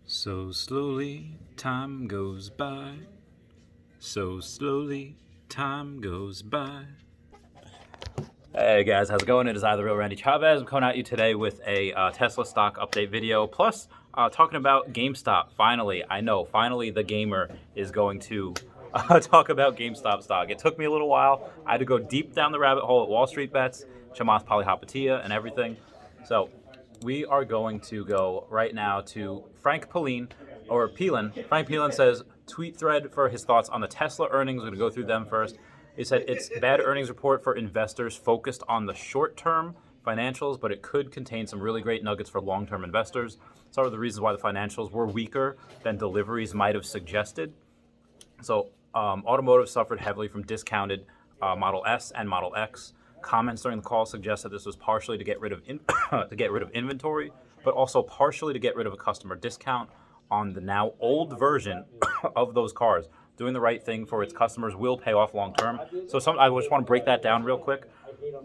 So slowly time goes by. So slowly time goes by. Hey guys, how's it going? It is I, the real Randy Chavez. I'm coming at you today with a Tesla stock update video, plus talking about Gamestop. Finally, I know, finally the gamer is going to talk about GameStop stock. It took me a little while. I had to go deep down the rabbit hole at Wall Street Bets, Chamath Palihapitiya, and everything. So we are going to go right now to Frank Pelin, or Pelin. Frank Pelin says, tweet thread for his thoughts on the Tesla earnings. We're going to go through them first. He said it's bad earnings report for investors focused on the short-term financials, but it could contain some really great nuggets for long-term investors. Some of the reasons why the financials were weaker than deliveries might have suggested. So automotive suffered heavily from discounted Model S and Model X. Comments during the call suggest that this was partially to get rid of inventory, but also partially to get rid of a customer discount on the now old version of those cars. Doing the right thing for its customers will pay off long term. So I just want to break that down real quick.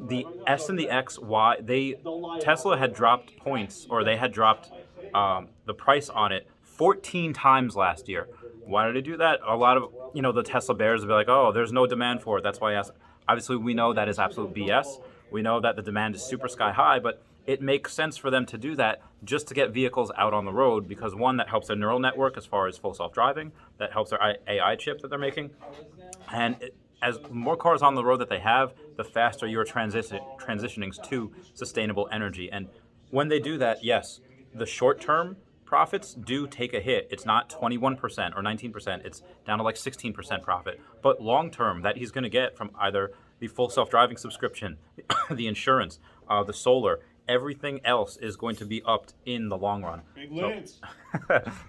The S and the X, Tesla had dropped points, or they had dropped the price on it 14 times last year. Why did they do that? A lot of the Tesla bears will be like, oh, there's no demand for it. That's why I asked. Obviously, we know that is absolute BS. We know that the demand is super sky high, but it makes sense for them to do that just to get vehicles out on the road because, one, that helps their neural network as far as full self-driving, that helps their AI chip that they're making, and as more cars on the road that they have, the faster you're transitioning to sustainable energy. And when they do that, yes, the short-term profits do take a hit. It's not 21% or 19%. It's down to like 16% profit. But long-term, that he's going to get from either the full self-driving subscription, the insurance, the solar, everything else is going to be upped in the long run.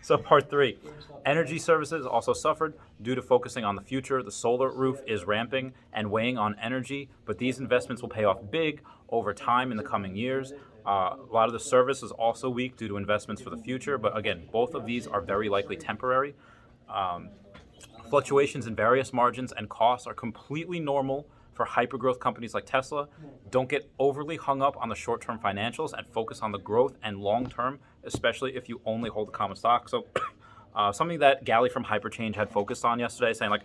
So part three, energy services also suffered due to focusing on the future. The solar roof is ramping and weighing on energy, but these investments will pay off big over time in the coming years. A lot of the service is also weak due to investments for the future, but again, both of these are very likely temporary. Fluctuations in various margins and costs are completely normal for hypergrowth companies like Tesla. Don't get overly hung up on the short-term financials and focus on the growth and long-term, especially if you only hold the common stock. So something that Gally from Hyperchange had focused on yesterday, saying like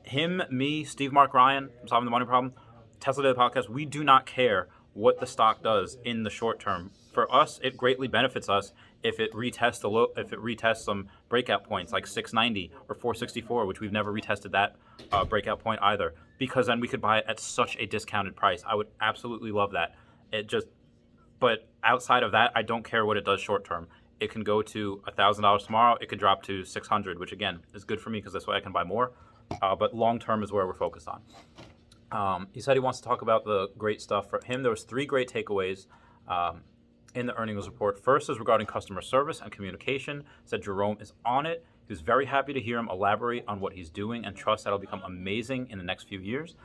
him, me, Steve, Mark, Ryan, Solving the Money Problem, Tesla Daily Podcast, we do not care what the stock does in the short term. For us, it greatly benefits us if it retests some breakout points like 690 or 464, which we've never retested that breakout point either, because then we could buy it at such a discounted price. I would absolutely love that. But outside of that, I don't care what it does short term. It can go to $1,000 tomorrow. It could drop to 600, which again is good for me because this way I can buy more. But long term is where we're focused on. He said he wants to talk about the great stuff. For him, there was 3 great takeaways in the earnings report. First is regarding customer service and communication. Said Jerome is on it. He was very happy to hear him elaborate on what he's doing and trust that it'll become amazing in the next few years.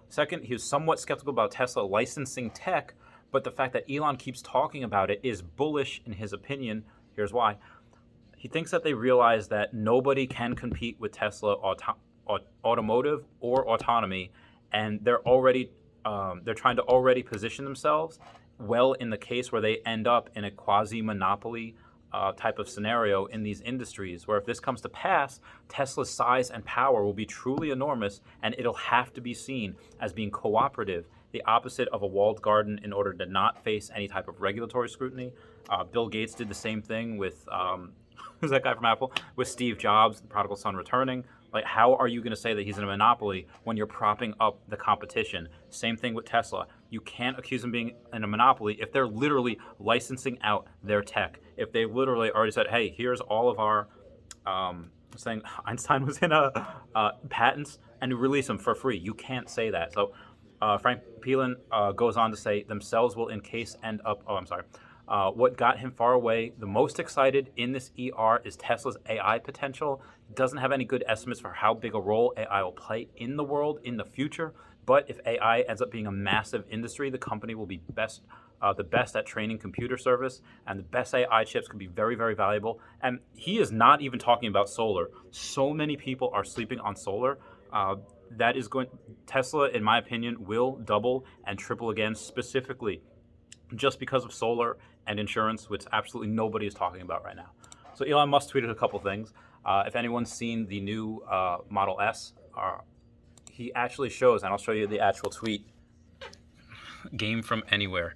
Second, he was somewhat skeptical about Tesla licensing tech, but the fact that Elon keeps talking about it is bullish in his opinion. Here's why. He thinks that they realize that nobody can compete with Tesla automotive or autonomy, and they're trying to already position themselves well in the case where they end up in a quasi-monopoly type of scenario in these industries, where if this comes to pass, Tesla's size and power will be truly enormous, and it'll have to be seen as being cooperative, the opposite of a walled garden, in order to not face any type of regulatory scrutiny. Bill Gates did the same thing with who's that guy from Apple? With Steve Jobs, the prodigal son returning. Like, how are you going to say that he's in a monopoly when you're propping up the competition? Same thing with Tesla. You can't accuse them of being in a monopoly if they're literally licensing out their tech. If they literally already said, hey, here's all of our, saying Einstein was in patents, and release them for free. You can't say that. So Frank Pelin goes on to say themselves will end up, what got him far away the most excited in this ER is Tesla's AI potential. Doesn't have any good estimates for how big a role AI will play in the world in the future. But if AI ends up being a massive industry, the company will be the best at training computer service, and the best AI chips could be very, very valuable. And he is not even talking about solar. So many people are sleeping on solar. Tesla, in my opinion, will double and triple again, specifically just because of solar and insurance, which absolutely nobody is talking about right now. So Elon Musk tweeted a couple things. If anyone's seen the new Model S, he actually shows, and I'll show you the actual tweet. Game from anywhere.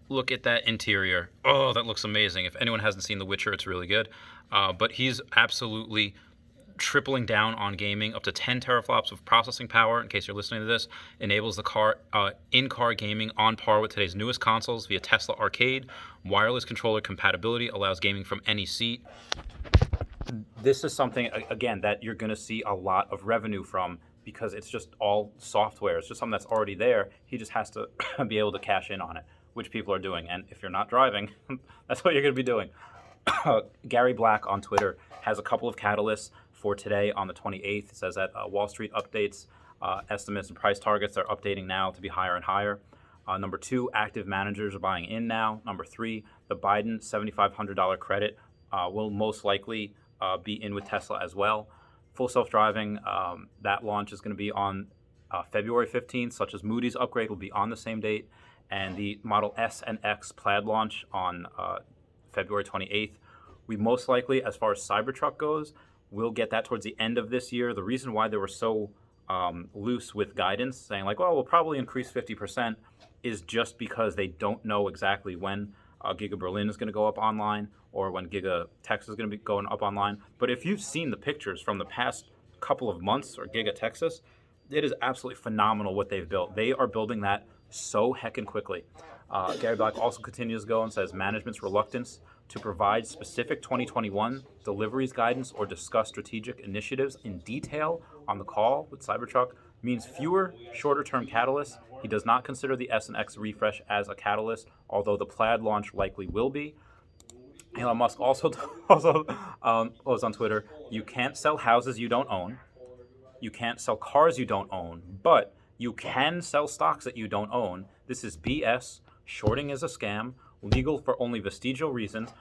Look at that interior. Oh, that looks amazing. If anyone hasn't seen The Witcher, it's really good. But he's absolutely tripling down on gaming. Up to 10 teraflops of processing power, in case you're listening to this, enables the car in-car gaming on par with today's newest consoles via Tesla Arcade. Wireless controller compatibility allows gaming from any seat. This is something, again, that you're going to see a lot of revenue from because it's just all software. It's just something that's already there. He just has to be able to cash in on it, which people are doing. And if you're not driving, that's what you're going to be doing. Gary Black on Twitter has a couple of catalysts for today on the 28th. It says that Wall Street updates estimates and price targets are updating now to be higher and higher. Number 2, active managers are buying in now. Number 3, the Biden $7,500 credit will most likely be in with Tesla as well. Full self-driving, that launch is going to be on February 15th, such as Moody's upgrade will be on the same date. And the Model S and X plaid launch on February 28th. We most likely, as far as Cybertruck goes, we'll get that towards the end of this year. The reason why they were so loose with guidance, saying like, well, we'll probably increase 50%, is just because they don't know exactly when Giga Berlin is going to go up online or when Giga Texas is going to be going up online. But if you've seen the pictures from the past couple of months or Giga Texas, it is absolutely phenomenal what they've built. They are building that so heckin' quickly. Gary Black also continues to go and says management's reluctance to provide specific 2021 deliveries guidance or discuss strategic initiatives in detail on the call with Cybertruck means fewer shorter-term catalysts. He does not consider the S and X refresh as a catalyst, although the plaid launch likely will be. Elon Musk also was on Twitter, you can't sell houses you don't own, you can't sell cars you don't own, but you can sell stocks that you don't own. This is BS. Shorting is a scam, legal for only vestigial reasons.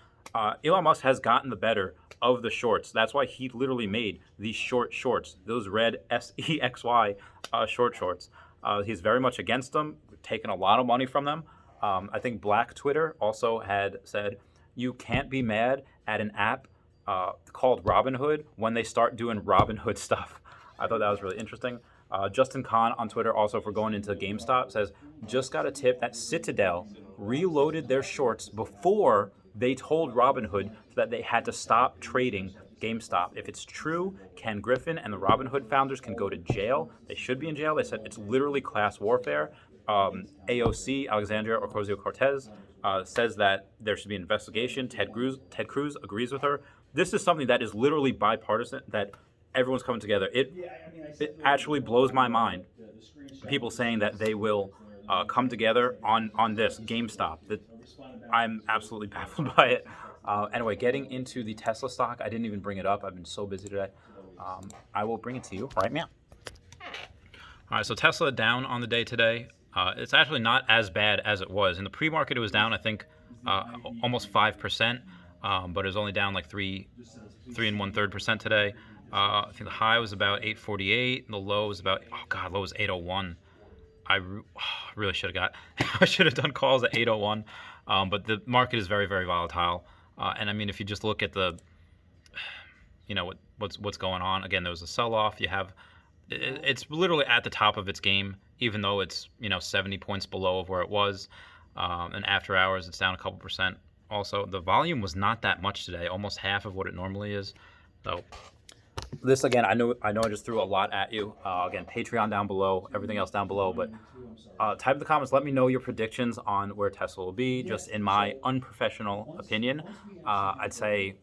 Elon Musk has gotten the better of the shorts. That's why he literally made these shorts, those red SEXY shorts. He's very much against them, taken a lot of money from them. I think Black Twitter also had said, you can't be mad at an app called Robinhood when they start doing Robinhood stuff. I thought that was really interesting. Justin Kahn on Twitter, also for going into GameStop, says, just got a tip that Citadel reloaded their shorts before they told Robinhood that they had to stop trading GameStop. If it's true, Ken Griffin and the Robinhood founders can go to jail. They should be in jail. They said it's literally class warfare. AOC, Alexandria Ocasio-Cortez, says that there should be an investigation. Ted Cruz agrees with her. This is something that is literally bipartisan, that everyone's coming together. It actually blows my mind. People saying that they will come together on this GameStop. I'm absolutely baffled by it. Anyway, getting into the Tesla stock, I didn't even bring it up. I've been so busy today. I will bring it to you right now. All right, so Tesla down on the day today. It's actually not as bad as it was. In the pre-market, it was down, I think, almost 5%, but it was only down like 3 1/3% today. I think the high was about 848, and the low was about, low was 801. I really should have I should have done calls at 801, but the market is very, very volatile. And I mean, if you just look at what's going on, again, there was a sell-off. You have, it's literally at the top of its game, even though it's 70 points below of where it was. And after hours, it's down a couple percent. Also, the volume was not that much today, almost half of what it normally is. So this, again, I know I just threw a lot at you. Again, Patreon down below, everything else down below. But type in the comments, let me know your predictions on where Tesla will be, just in my unprofessional opinion. I'd say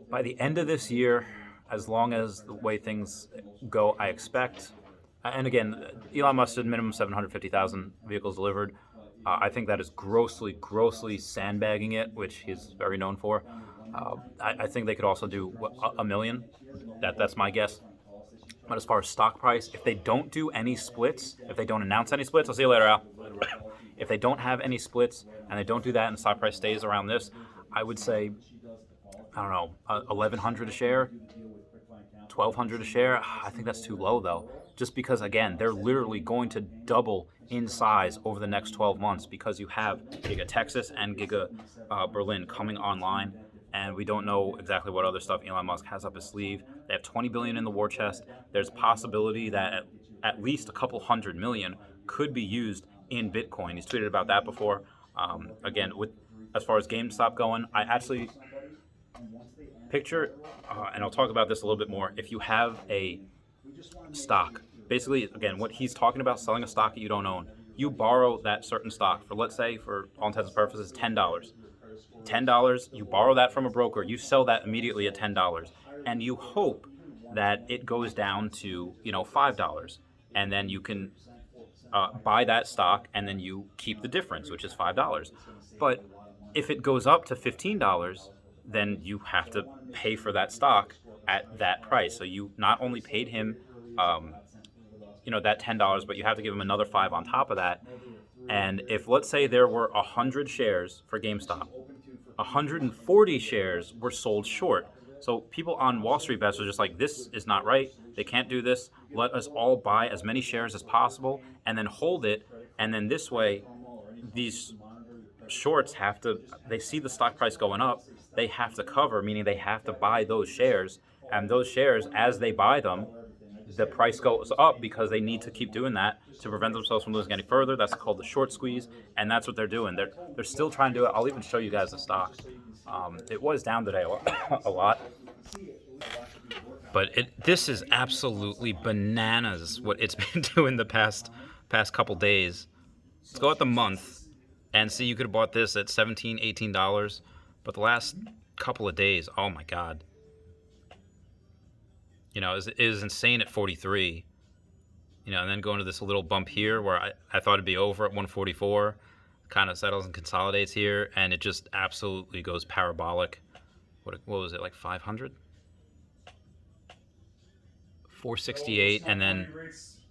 by the end of this year, as long as the way things go, I expect. And again, Elon Musk said minimum 750,000 vehicles delivered. I think that is grossly sandbagging it, which he's very known for. I think they could also do a million. That's my guess. But as far as stock price, if they don't do any splits, if they don't announce any splits, I'll see you later, Al. If they don't have any splits and they don't do that and the stock price stays around this, I would say, I don't know, 1,100 a share, 1,200 a share. I think that's too low, though. Just because, again, they're literally going to double in size over the next 12 months because you have Giga Texas and Giga Berlin coming online. and we don't know exactly what other stuff Elon Musk has up his sleeve. They have 20 billion in the war chest. There's possibility that at least a couple hundred million could be used in Bitcoin. He's tweeted about that before. Again, with as far as GameStop going, I actually picture, and I'll talk about this a little bit more. If you have a stock, basically, again, what he's talking about, selling a stock that you don't own, you borrow that certain stock for, let's say, for all intents and purposes, $10. $10, you borrow that from a broker, you sell that immediately at $10, and you hope that it goes down to, $5, and then you can buy that stock, and then you keep the difference, which is $5. But if it goes up to $15, then you have to pay for that stock at that price. So you not only paid him, that $10, but you have to give him another $5 on top of that. And if, let's say, there were 100 shares for GameStop, 140 shares were sold short. So people on Wall Street bets are just like, this is not right. They can't do this. Let us all buy as many shares as possible and then hold it. And then this way, these shorts they see the stock price going up, they have to cover, meaning they have to buy those shares. And those shares, as they buy them, the price goes up because they need to keep doing that to prevent themselves from losing any further. That's called the short squeeze, and that's what they're doing. They're still trying to do it. I'll even show you guys the stocks. It was down today a lot, but this is absolutely bananas what it's been doing the past couple days. Let's go at the month and see. You could have bought this at $17, $18, but the last couple of days, oh my God. It was insane at 43. And then going to this little bump here where I thought it'd be over at 144, kind of settles and consolidates here, and it just absolutely goes parabolic. What was it, like 500? 468, and then,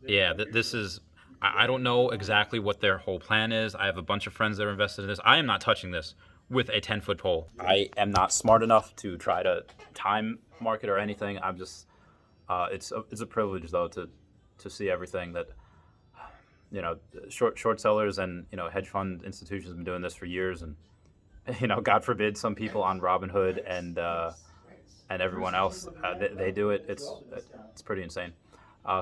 yeah, this is, I don't know exactly what their whole plan is. I have a bunch of friends that are invested in this. I am not touching this with a 10-foot pole. I am not smart enough to try to time market or anything. I'm just... it's a privilege, though, to see everything that short sellers and hedge fund institutions have been doing this for years, and God forbid some people on Robinhood and everyone else they do it. It's pretty insane.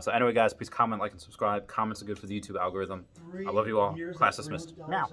So anyway, guys, please comment, like, and subscribe. Comments are good for the YouTube algorithm. I love you all. Class dismissed. Now.